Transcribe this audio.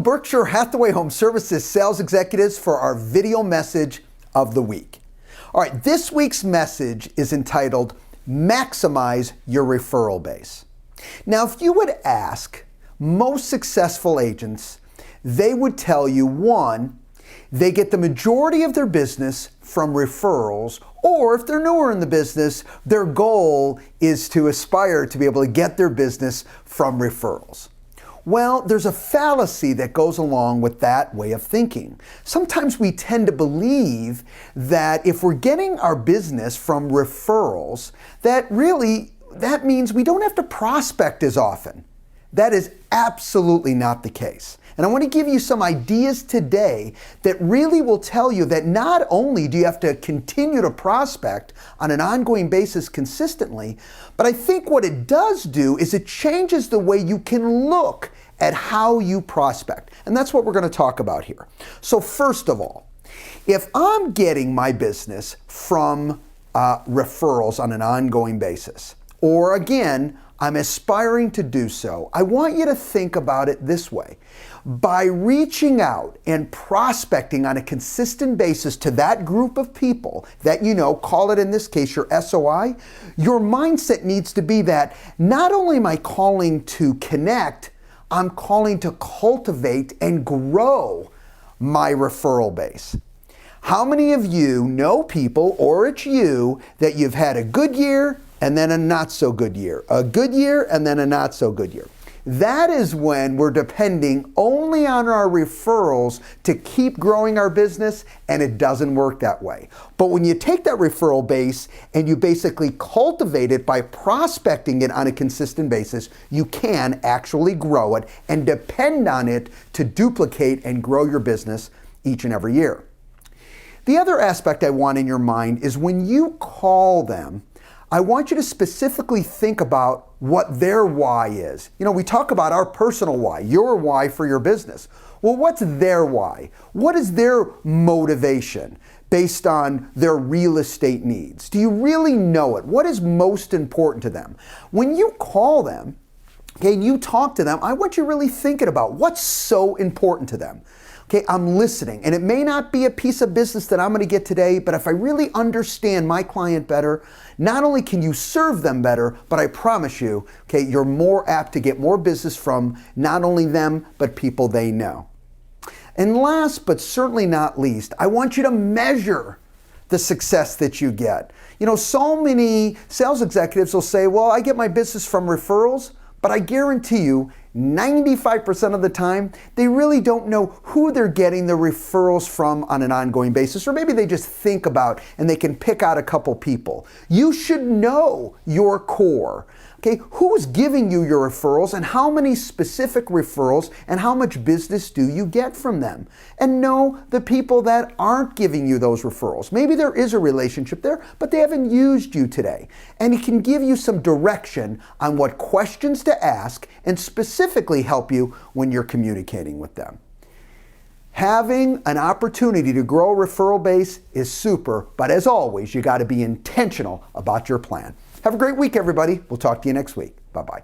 Berkshire Hathaway Home Services sales executives, for our video message of the week. All right, this week's message is entitled, Maximize Your Referral Base. Now, if you would ask most successful agents, they would tell you, one, they get the majority of their business from referrals, or if they're newer in the business, their goal is to aspire to be able to get their business from referrals. Well, there's a fallacy that goes along with that way of thinking. Sometimes we tend to believe that if we're getting our business from referrals, that means we don't have to prospect as often. That is absolutely not the case. And I want to give you some ideas today that really will tell you that not only do you have to continue to prospect on an ongoing basis consistently, but I think what it does do is it changes the way you can look at how you prospect. And that's what we're going to talk about here. So first of all, if I'm getting my business from referrals on an ongoing basis, or again, I'm aspiring to do so, I want you to think about it this way. By reaching out and prospecting on a consistent basis to that group of people that you know, call it in this case your SOI, your mindset needs to be that not only am I calling to connect, I'm calling to cultivate and grow my referral base. How many of you know people, or it's you, that you've had a good year and then a not so good year, a good year and then a not so good year? That is when we're depending only on our referrals to keep growing our business, and it doesn't work that way. But when you take that referral base and you basically cultivate it by prospecting it on a consistent basis, you can actually grow it and depend on it to duplicate and grow your business each and every year. The other aspect I want in your mind is when you call them, I want you to specifically think about what their why is. You know, we talk about our personal why, your why for your business. Well, what's their why? What is their motivation based on their real estate needs? Do you really know it? What is most important to them? When you call them, okay, and you talk to them, I want you really thinking about what's so important to them. Okay, I'm listening, and it may not be a piece of business that I'm going to get today, but if I really understand my client better, not only can you serve them better, but I promise you, okay, you're more apt to get more business from not only them, but people they know. And last, but certainly not least, I want you to measure the success that you get. You know, so many sales executives will say, well, I get my business from referrals, but I guarantee you, 95% of the time, they really don't know who they're getting the referrals from on an ongoing basis, or maybe they just think about and they can pick out a couple people. You should know your core. Okay, who's giving you your referrals and how many specific referrals and how much business do you get from them? And know the people that aren't giving you those referrals. Maybe there is a relationship there, but they haven't used you today. And it can give you some direction on what questions to ask and specifically help you when you're communicating with them. Having an opportunity to grow a referral base is super, but as always, you got to be intentional about your plan. Have a great week, everybody. We'll talk to you next week. Bye-bye.